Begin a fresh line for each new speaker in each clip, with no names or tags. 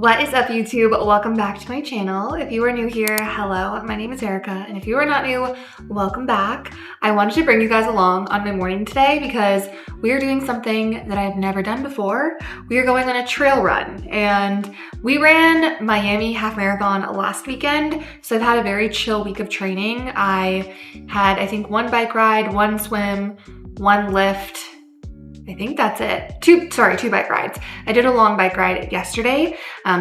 What is up, YouTube? Welcome back to my channel. If you are new here, hello, my name is Erica, and if you are not new, welcome back. I wanted to bring you guys along on my morning today because we are doing something that I've never done before. We are going on a trail run, and we ran Miami half marathon last weekend, so I've had a very chill week of training. I had, I think, one bike ride, one swim, one lift. I think that's it. Two bike rides. I did a long bike ride yesterday,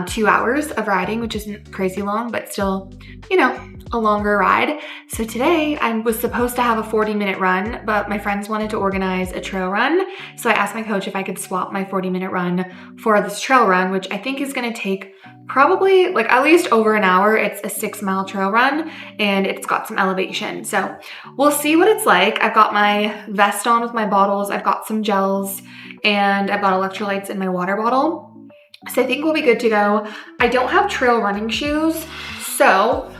2 hours of riding, which isn't crazy long, but still, you know, a longer ride. So today I was supposed to have a 40-minute run, but my friends wanted to organize a trail run. So I asked my coach if I could swap my 40-minute run for this trail run, which I think is gonna take probably like at least over an hour. It's a 6-mile trail run and it's got some elevation. So we'll see what it's like. I've got my vest on with my bottles. I've got some gels and I've got electrolytes in my water bottle. So I think we'll be good to go. I don't have trail running shoes. So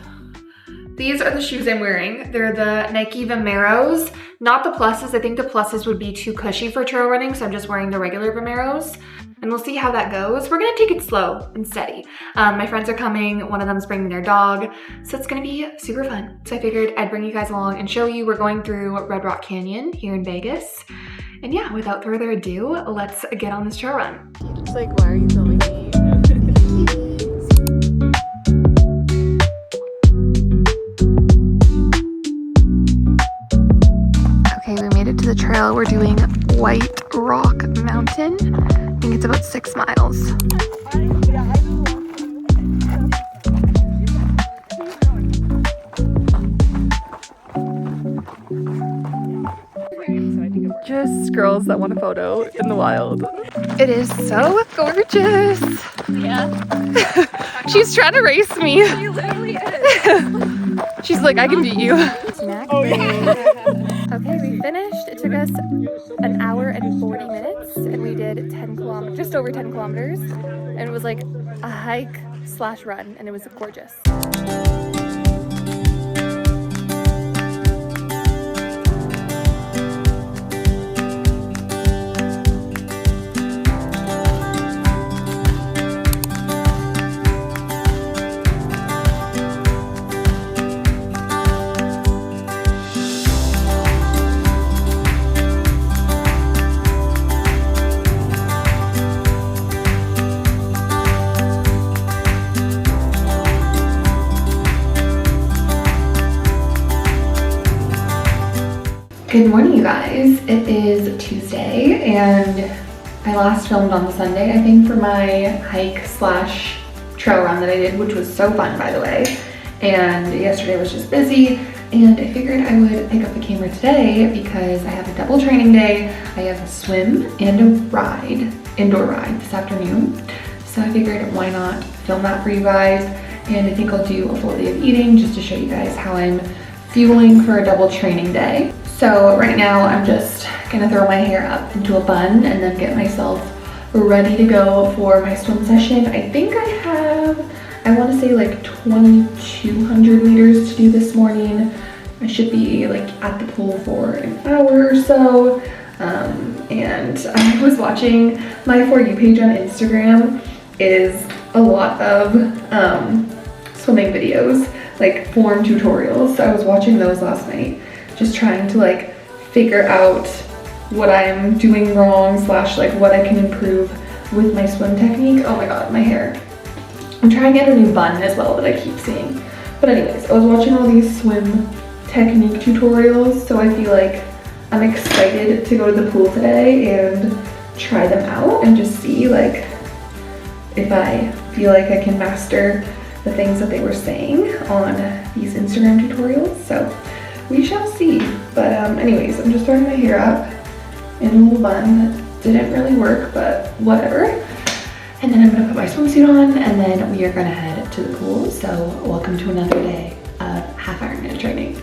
these are the shoes I'm wearing. They're the Nike Vomeros, not the pluses. I think the pluses would be too cushy for trail running. So I'm just wearing the regular Vomeros. And we'll see how that goes. We're gonna take it slow and steady. My friends are coming, one of them's bringing their dog, so it's gonna be super fun. So I figured I'd bring you guys along and show you. We're going through Red Rock Canyon here in Vegas. And yeah, without further ado, let's get on this trail run.
It's like, why are you filming me?
Okay, we made it to the trail. We're doing White Rock Mountain. I think it's about 6 miles. Just girls that want a photo in the wild. It is so gorgeous. Yeah. She's trying to race me. She literally is. She's like, I can beat you. Oh, yeah. Okay, we finished. It took us an hour and 40 minutes and we did 10 kilometers, just over 10 kilometers. And it was like a hike / run and it was gorgeous. Good morning, you guys. It is Tuesday and I last filmed on Sunday, I think, for my hike / trail run that I did, which was so fun, by the way. And yesterday was just busy and I figured I would pick up the camera today because I have a double training day. I have a swim and a ride, indoor ride this afternoon. So I figured why not film that for you guys. And I think I'll do a full day of eating just to show you guys how I'm fueling for a double training day. So right now I'm just gonna throw my hair up into a bun and then get myself ready to go for my swim session. I think I have, I wanna say like 2,200 meters to do this morning. I should be like at the pool for an hour or so. And I was watching my For You page on Instagram is a lot of swimming videos, like form tutorials. So I was watching those last night, just trying to like figure out what I'm doing wrong / like what I can improve with my swim technique. Oh my god, my hair. I'm trying to get a new bun as well that I keep seeing. But anyways, I was watching all these swim technique tutorials, so I feel like I'm excited to go to the pool today and try them out and just see like if I feel like I can master the things that they were saying on these Instagram tutorials. So we shall see. But anyways, I'm just throwing my hair up in a little bun. That didn't really work, but whatever. And then I'm gonna put my swimsuit on and then we are gonna head to the pool. So welcome to another day of half Ironman training.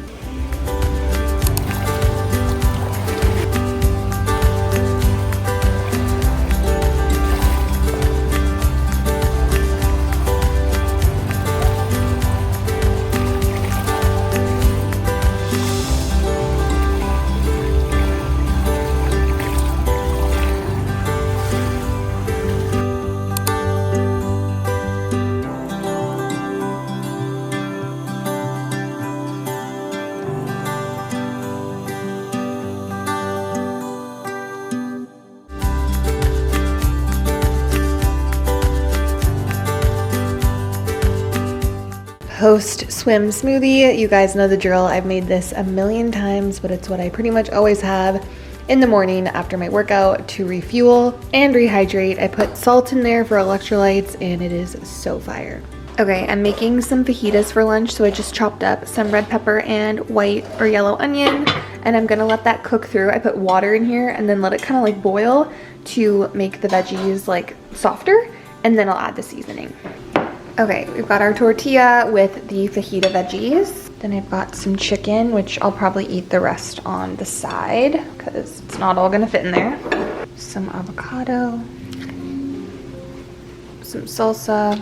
post-swim smoothie. You guys know the drill. I've made this a million times, but it's what I pretty much always have in the morning after my workout to refuel and rehydrate. I put salt in there for electrolytes and it is so fire. Okay, I'm making some fajitas for lunch, so I just chopped up some red pepper and white or yellow onion, and I'm gonna let that cook through. I put water in here and then let it kind of like boil to make the veggies like softer, and then I'll add the seasoning. Okay, we've got our tortilla with the fajita veggies. Then I've got some chicken, which I'll probably eat the rest on the side because it's not all gonna fit in there. Some avocado, some salsa,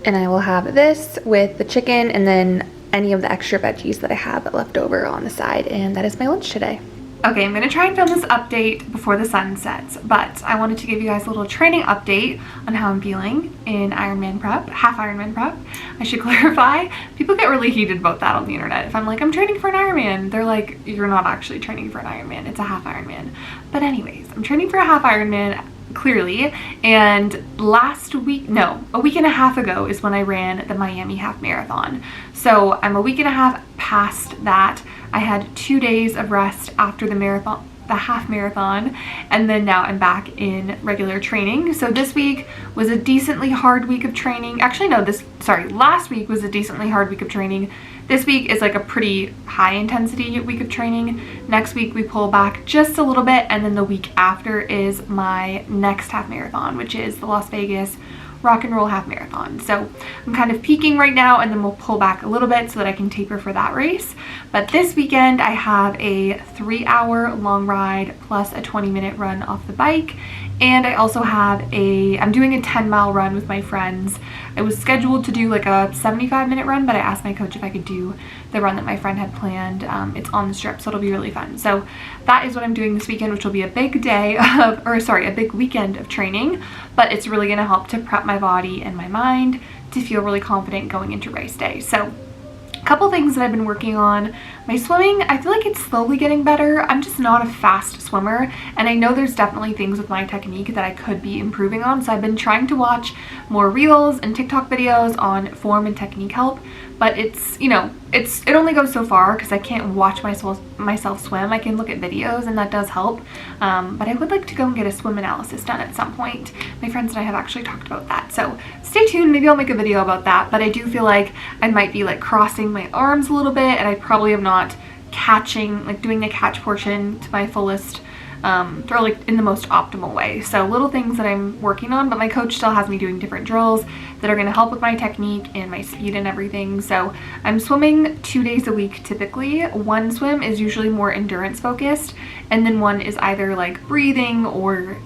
and I will have this with the chicken and then any of the extra veggies that I have left over on the side, and that is my lunch today. Okay, I'm gonna try and film this update before the sun sets, but I wanted to give you guys a little training update on how I'm feeling in Ironman prep, half Ironman prep. I should clarify, people get really heated about that on the internet. If I'm like, I'm training for an Ironman, they're like, you're not actually training for an Ironman, it's a half Ironman. But anyways, I'm training for a half Ironman, clearly, and a week and a half ago is when I ran the Miami half marathon. So I'm a week and a half past that. I had 2 days of rest after the half marathon, and then now I'm back in regular training. So this week was a decently hard week of training. Actually, no, last week was a decently hard week of training. This week is like a pretty high intensity week of training. Next week we pull back just a little bit, and then the week after is my next half marathon, which is the Las Vegas Rock and Roll half marathon. So I'm kind of peaking right now, and then we'll pull back a little bit so that I can taper for that race. But this weekend I have a 3-hour long ride plus a 20-minute run off the bike, and I also have I'm doing a 10-mile run with my friends. I was scheduled to do like a 75-minute run, but I asked my coach if I could do the run that my friend had planned. It's on the strip, so it'll be really fun. So that is what I'm doing this weekend, which will be a big a big weekend of training, but it's really gonna help to prep my body and my mind to feel really confident going into race day. So a couple things that I've been working on. My swimming, I feel like it's slowly getting better. I'm just not a fast swimmer, and I know there's definitely things with my technique that I could be improving on. So I've been trying to watch more reels and TikTok videos on form and technique help, but it's, it only goes so far because I can't watch myself swim. I can look at videos and that does help, but I would like to go and get a swim analysis done at some point. My friends and I have actually talked about that, so stay tuned. Maybe I'll make a video about that, but I do feel like I might be like crossing my arms a little bit, and I probably am not catching, like doing the catch portion to my fullest or like in the most optimal way. So little things that I'm working on, but my coach still has me doing different drills that are going to help with my technique and my speed and everything. So I'm swimming 2 days a week typically. One swim is usually more endurance focused, and then one is either like breathing or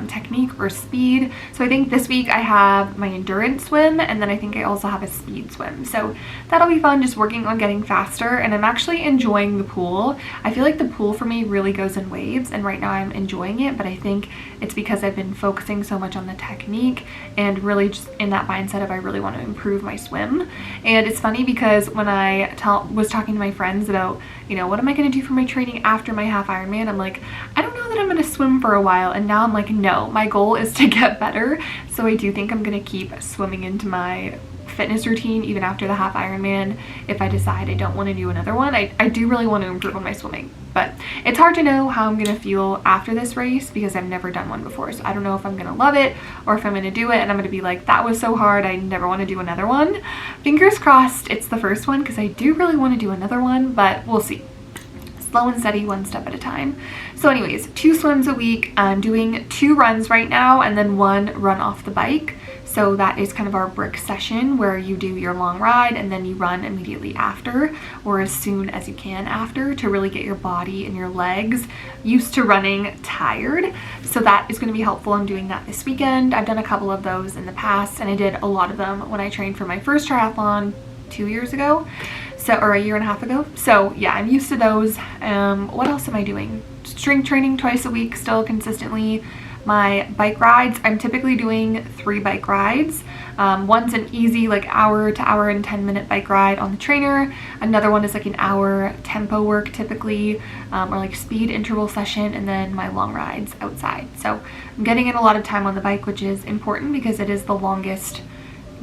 technique or speed. So I think this week I have my endurance swim, and then I think I also have a speed swim. So that'll be fun, just working on getting faster, and I'm actually enjoying the pool. I feel like the pool for me really goes in waves, and right now I'm enjoying it, but I think it's because I've been focusing so much on the technique and really just in that mindset of I really want to improve my swim. And it's funny because when I was talking to my friends about, what am I going to do for my training after my half Ironman, I'm like, I don't know that I'm going to swim for a while, and now I'm like, no, my goal is to get better. So I do think I'm going to keep swimming into my fitness routine even after the half Ironman if I decide I don't want to do another one. I do really want to improve on my swimming, but it's hard to know how I'm gonna feel after this race because I've never done one before. So I don't know if I'm gonna love it or if I'm gonna do it and I'm gonna be like, that was so hard, I never want to do another one. Fingers crossed it's the first one, because I do really want to do another one, but we'll see. Slow and steady, one step at a time. So anyways, 2 swims a week. I'm doing 2 runs right now and then 1 run off the bike. So that is kind of our brick session where you do your long ride and then you run immediately after, or as soon as you can after, to really get your body and your legs used to running tired. So that is going to be helpful. I'm doing that this weekend. I've done a couple of those in the past, and I did a lot of them when I trained for my first triathlon 2 years ago. Or a year and a half ago. So yeah, I'm used to those. What else am I doing? Strength training twice a week still consistently. My bike rides, I'm typically doing 3 bike rides. One's an easy like hour to hour and 10-minute bike ride on the trainer. Another one is like an hour tempo work typically, or like speed interval session, and then my long rides outside. So I'm getting in a lot of time on the bike, which is important because it is the longest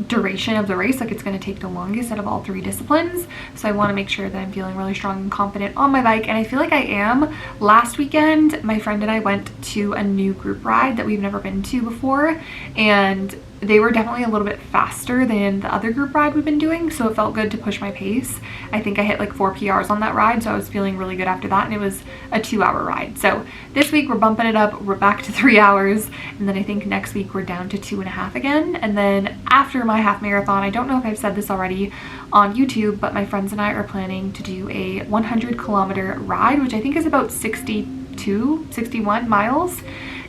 duration of the race. Like, it's going to take the longest out of all 3 disciplines. So I want to make sure that I'm feeling really strong and confident on my bike, and I feel like I am. Last weekend, my friend and I went to a new group ride that we've never been to before, and they were definitely a little bit faster than the other group ride we've been doing, so it felt good to push my pace. I think I hit like 4 PRs on that ride, so I was feeling really good after that, and it was a 2-hour ride. So this week we're bumping it up, we're back to 3 hours, and then I think next week we're down to 2.5 again. And then after my half marathon, I don't know if I've said this already on YouTube, but my friends and I are planning to do a 100-kilometer ride, which I think is about 61 miles.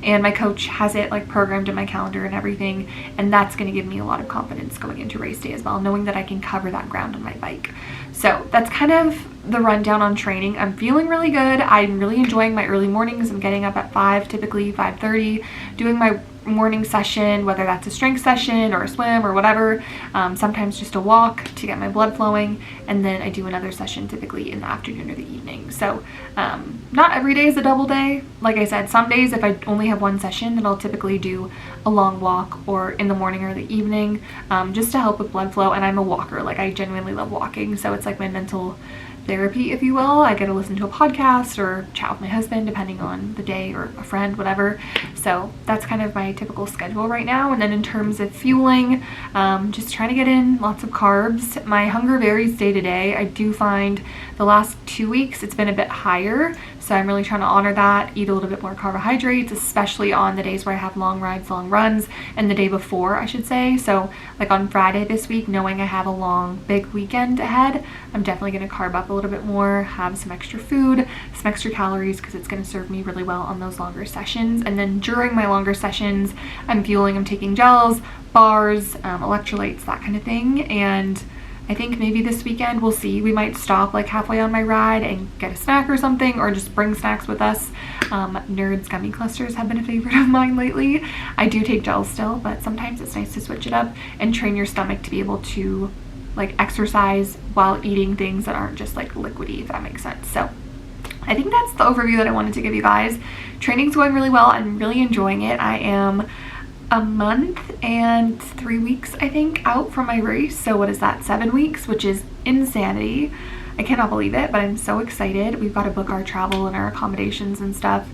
And my coach has it like programmed in my calendar and everything, and that's going to give me a lot of confidence going into race day as well, knowing that I can cover that ground on my bike. So that's kind of the rundown on training. I'm feeling really good. I'm really enjoying my early mornings. I'm getting up at 5, typically 5:30, doing my morning session, whether that's a strength session or a swim or whatever, sometimes just a walk to get my blood flowing, and then I do another session typically in the afternoon or the evening. So not every day is a double day. Like I said, some days if I only have one session, then I'll typically do a long walk or in the morning or the evening, just to help with blood flow. And I'm a walker, like I genuinely love walking, so it's like my mental therapy, if you will. I get to listen to a podcast or chat with my husband depending on the day, or a friend, whatever. So that's kind of my typical schedule right now. And then in terms of fueling, just trying to get in lots of carbs. My hunger varies day to day. I do find the last 2 weeks it's been a bit higher, so I'm really trying to honor that, eat a little bit more carbohydrates, especially on the days where I have long rides, long runs, and the day before, I should say. So like on Friday this week, knowing I have a long, big weekend ahead, I'm definitely going to carb up a little bit more, have some extra food, some extra calories, because it's going to serve me really well on those longer sessions. And then during my longer sessions, I'm fueling, I'm taking gels, bars, electrolytes, that kind of thing. And I think maybe this weekend, we'll see. We might stop like halfway on my ride and get a snack or something, or just bring snacks with us. Nerds gummy clusters have been a favorite of mine lately. I do take gels still, but sometimes it's nice to switch it up and train your stomach to be able to like exercise while eating things that aren't just like liquidy, if that makes sense. So I think that's the overview that I wanted to give you guys. Training's going really well. I'm really enjoying it. I am a month and 3 weeks, I think, out from my race. So what is that, 7 weeks, which is insanity. I cannot believe it, but I'm so excited. We've got to book our travel and our accommodations and stuff.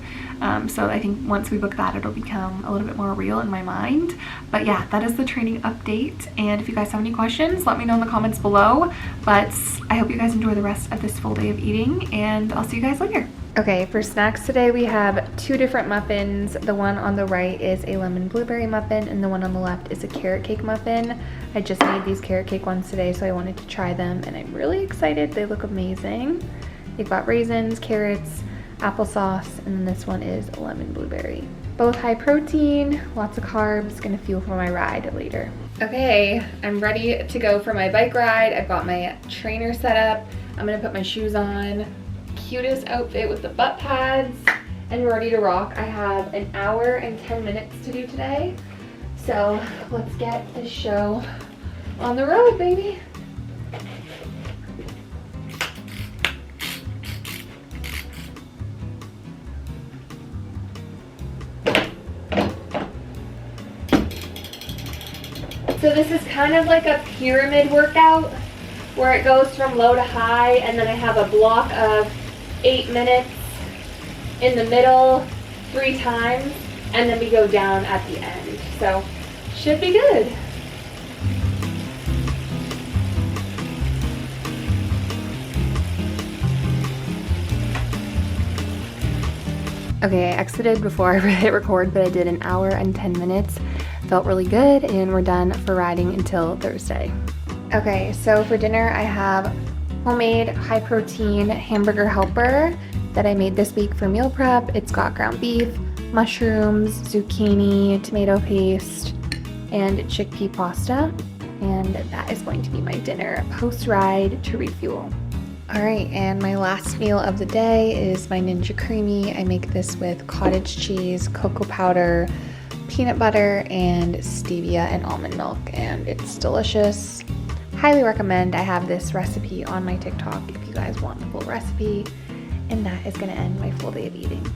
So I think once we book that, it'll become a little bit more real in my mind. But yeah, that is the training update. And if you guys have any questions, let me know in the comments below. But I hope you guys enjoy the rest of this full day of eating, and I'll see you guys later. Okay, for snacks today we have 2 different muffins. The one on the right is a lemon blueberry muffin, and the one on the left is a carrot cake muffin. I just made these carrot cake ones today, so I wanted to try them, and I'm really excited. They look amazing. They've got raisins, carrots, applesauce, and then this one is lemon blueberry. Both high protein, lots of carbs, gonna fuel for my ride later. Okay, I'm ready to go for my bike ride. I've got my trainer set up. I'm gonna put my shoes on. Cutest outfit with the butt pads, and we're ready to rock. I have an hour and 10 minutes to do today, so let's get this show on the road, baby. So this is kind of like a pyramid workout where it goes from low to high, and then I have a block of 8 minutes in the middle 3 times, and then we go down at the end. So should be good. Okay, I exited before I hit record, but I did an hour and 10 minutes. Felt really good, and we're done for riding until Thursday. Okay, so for dinner I have homemade high protein hamburger helper that I made this week for meal prep. It's got ground beef, mushrooms, zucchini, tomato paste, and chickpea pasta. And that is going to be my dinner post-ride to refuel. All right, and my last meal of the day is my Ninja Creamy. I make this with cottage cheese, cocoa powder, peanut butter, and stevia and almond milk, and it's delicious. Highly recommend. I have this recipe on my TikTok if you guys want the full recipe. And that is going to end my full day of eating.